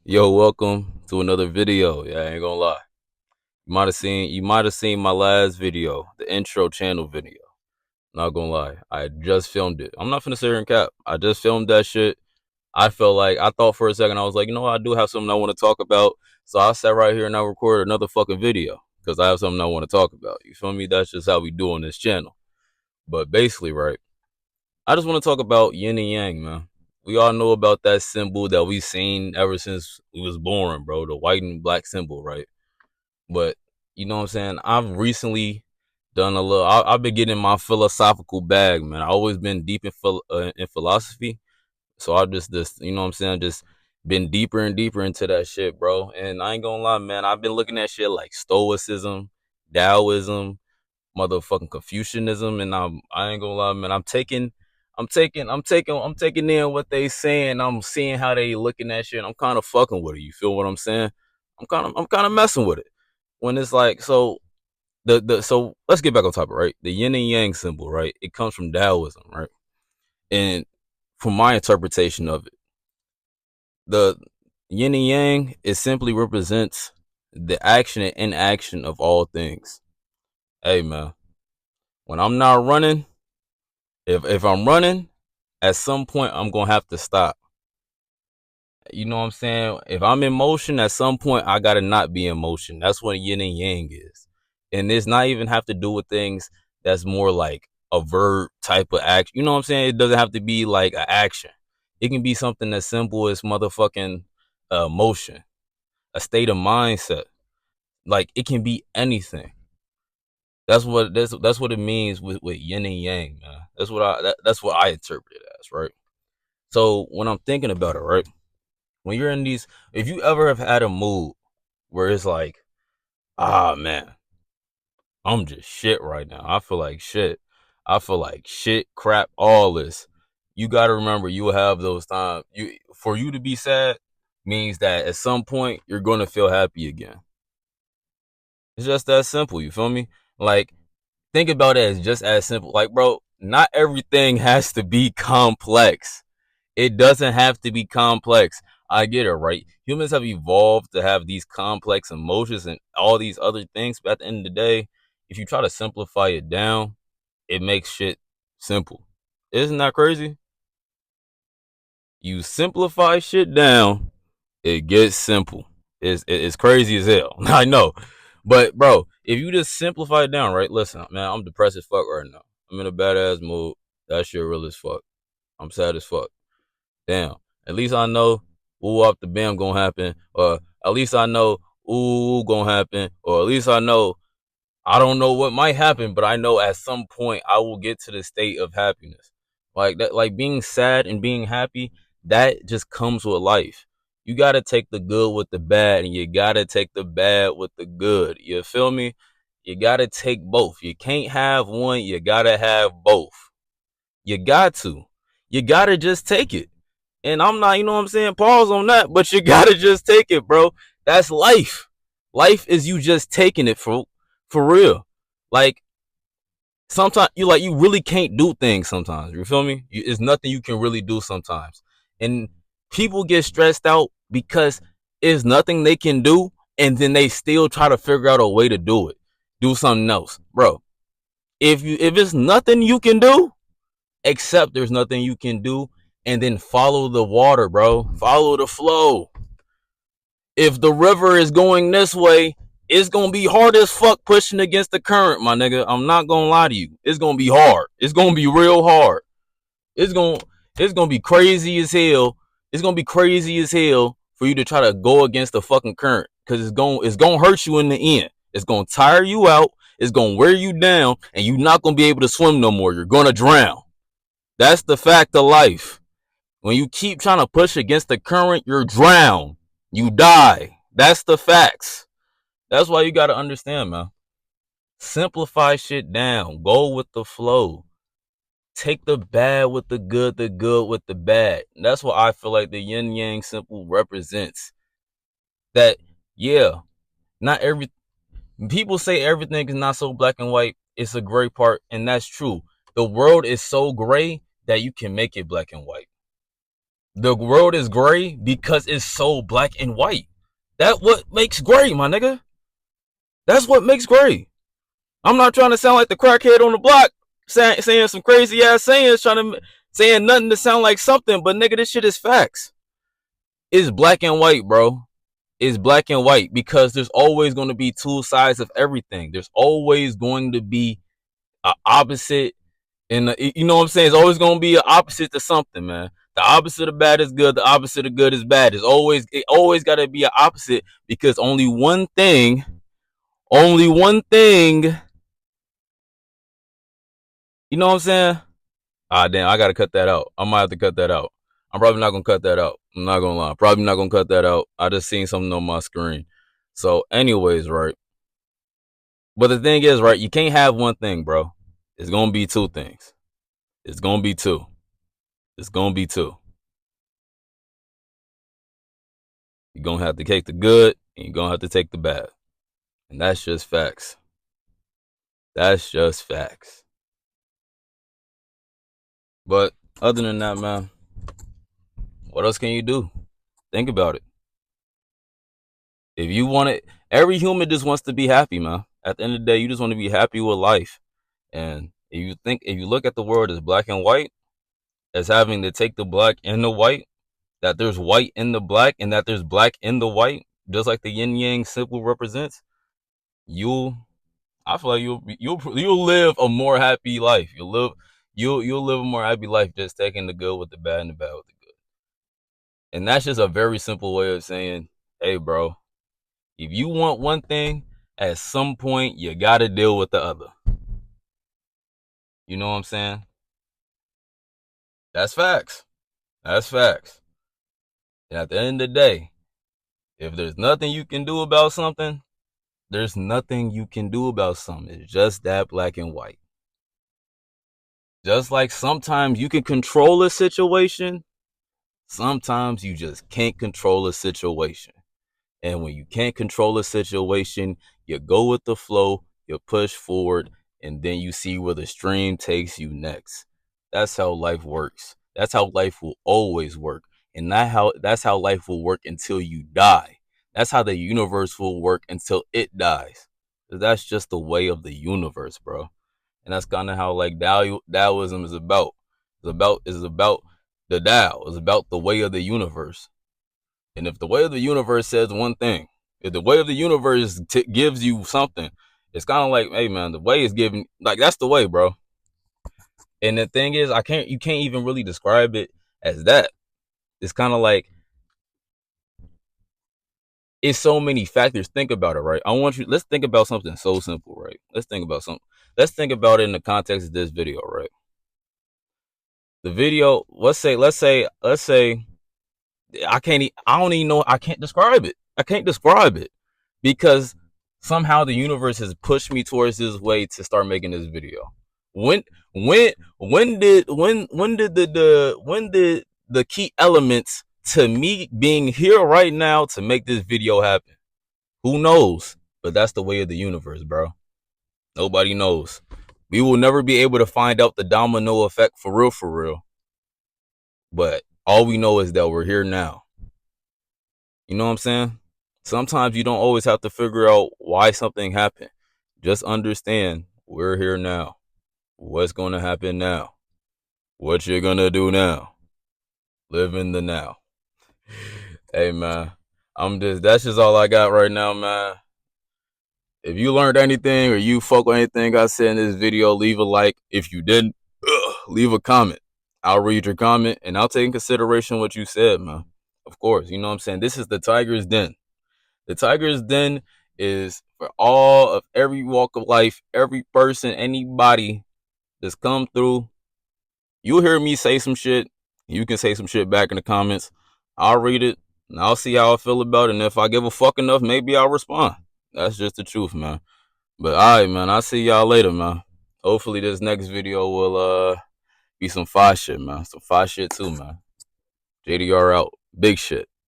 Yo, welcome to another video. Yeah, I ain't gonna lie. You might have seen my last video, the intro channel video. Not gonna lie. I just filmed it. I'm not finna sit here and cap. I just filmed that shit. I thought for a second, I was like, I do have something I want to talk about. So I sat right here and I recorded another fucking video. Because I have something I want to talk about. You feel me? That's just how we do on this channel. But basically, right, I just want to talk about yin and yang, man. We all know about that symbol that we've seen ever since we was born, bro. The white and black symbol, right? But you know what I'm saying? I've recently done a little. I've been getting my philosophical bag, man. I've always been deep in philosophy, so I just you know what I'm saying, just been deeper and deeper into that shit, bro. And I ain't gonna lie, man. I've been looking at shit like Stoicism, Taoism, motherfucking Confucianism, and I ain't gonna lie, man. I'm taking in what they saying. I'm seeing how they looking at shit. I'm kind of fucking with it. You feel what I'm saying? I'm kind of messing with it. When it's like, so let's get back on topic, right? The yin and yang symbol, right? It comes from Taoism, right? And from my interpretation of it, the yin and yang, it simply represents the action and inaction of all things. Hey man, when I'm not running, if I'm running, at some point I'm gonna have to stop. You know what I'm saying? If I'm in motion, at some point I gotta not be in motion. That's what yin and yang is. And it's not even have to do with things that's more like a verb type of action. You know what I'm saying? It doesn't have to be like an action. It can be something as simple as motherfucking motion, a state of mindset. Like it can be anything. That's what it means with yin and yang, man. That's what I interpret it as, right? So when I'm thinking about it, right? When you're in these, if you ever have had a mood where it's like, man, I'm just shit right now. I feel like shit. I feel like shit, crap, all this. You got to remember, you will have those times. For you to be sad means that at some point you're gonna feel happy again. It's just that simple. You feel me? Like, think about it as just as simple. Like, bro, not everything has to be complex. It doesn't have to be complex. I get it, right? Humans have evolved to have these complex emotions and all these other things. But at the end of the day, if you try to simplify it down, it makes shit simple. Isn't that crazy? You simplify shit down, it gets simple. It's crazy as hell. I know. But bro, if you just simplify it down, right? Listen, man, I'm depressed as fuck right now. I'm in a badass mood. That shit real as fuck. I'm sad as fuck. Damn. At least I know ooh up the bam gonna happen. Or at least I know ooh gonna happen. Or at least I know I don't know what might happen, but I know at some point I will get to the state of happiness. Like that, like being sad and being happy, that just comes with life. You gotta take the good with the bad, and you gotta take the bad with the good. You feel me? You gotta take both. You can't have one, you gotta have both. You got to. You gotta just take it. And I'm not, you know what I'm saying, pause on that, but you gotta just take it, bro. That's life. Life is you just taking it for real. Like sometimes you really can't do things sometimes. You feel me? It's nothing you can really do sometimes. And people get stressed out because it's nothing they can do, and then they still try to figure out a way to do it. Do something else. Bro, if it's nothing you can do, accept there's nothing you can do, and then follow the water, bro. Follow the flow. If the river is going this way, it's gonna be hard as fuck pushing against the current, my nigga. I'm not gonna lie to you. It's gonna be hard. It's gonna be real hard. It's gonna it's gonna be crazy as hell. It's gonna be crazy as hell for you to try to go against the fucking current. Cause it's gonna hurt you in the end. It's gonna tire you out, it's gonna wear you down, and you're not gonna be able to swim no more. You're gonna drown. That's the fact of life. When you keep trying to push against the current, you're drowned. You die. That's the facts. That's why you got to understand, man. Simplify shit down. Go with the flow. Take the bad with the good with the bad. That's what I feel like the yin yang symbol represents. That, yeah, not every people say everything is not so black and white. It's a gray part, and that's true. The world is so gray that you can make it black and white. The world is gray because it's so black and white. That what makes gray, my nigga. That's what makes gray. I'm not trying to sound like the crackhead on the block saying some crazy ass sayings, saying nothing to sound like something, but nigga, this shit is facts. It's black and white, bro. It's black and white because there's always going to be two sides of everything. There's always going to be an opposite, and you know what I'm saying. It's always going to be an opposite to something, man. The opposite of bad is good. The opposite of good is bad. It always got to be an opposite because only one thing. You know what I'm saying? Ah, damn, I gotta cut that out. I might have to cut that out. I'm probably not gonna cut that out. I'm not gonna lie. Probably not gonna cut that out. I just seen something on my screen. So, anyways, right. But the thing is, right, you can't have one thing, bro. It's gonna be two things. It's gonna be two. It's gonna be two. You're gonna have to take the good and you're gonna have to take the bad. And that's just facts. That's just facts. But other than that, man, what else can you do? Think about it. If you want it, every human just wants to be happy, man. At the end of the day, you just want to be happy with life. And if you look at the world as black and white, as having to take the black and the white, that there's white in the black and that there's black in the white, just like the yin yang symbol represents, you'll I feel like you'll live a more happy life. You'll live a more happy life just taking the good with the bad and the bad with the good. And that's just a very simple way of saying, hey bro, if you want one thing, at some point you gotta deal with the other. You know what I'm saying? That's facts. That's facts. And at the end of the day, if there's nothing you can do about something, there's nothing you can do about something. It's just that black and white. Just like sometimes you can control a situation, sometimes you just can't control a situation. And when you can't control a situation, you go with the flow, you push forward, and then you see where the stream takes you next. That's how life works. That's how life will always work. And that's how life will work until you die. That's how the universe will work until it dies. That's just the way of the universe, bro. And that's kind of how like Taoism is about. It's about the Tao. It's about the way of the universe. And if the way of the universe says one thing, if the way of the universe gives you something, it's kind of like, hey man, the way is giving, like that's the way, bro. And the thing is, you can't even really describe it as that. It's kind of like it's so many factors. Think about it, right? Let's think about something so simple, right? Let's think about it in the context of this video, right? The video, let's say I don't even know. I can't describe it. I can't describe it because somehow the universe has pushed me towards this way to start making this video. When did the key elements to me being here right now to make this video happen? Who knows? But that's the way of the universe, bro. Nobody knows. We will never be able to find out the domino effect for real, for real. But all we know is that we're here now. You know what I'm saying? Sometimes you don't always have to figure out why something happened. Just understand we're here now. What's going to happen now? What you're going to do now? Live in the now. Hey, man. That's just all I got right now, man. If you learned anything or you fuck with anything I said in this video, leave a like. If you didn't, leave a comment. I'll read your comment and I'll take in consideration what you said, man. Of course, you know what I'm saying? This is the Tiger's Den. The Tiger's Den is for all of every walk of life, every person, anybody that's come through. You'll hear me say some shit. You can say some shit back in the comments. I'll read it and I'll see how I feel about it. And if I give a fuck enough, maybe I'll respond. That's just the truth, man. But alright, man. I'll see y'all later, man. Hopefully this next video will be some fire shit, man. Some fire shit too, man. JDR out. Big shit.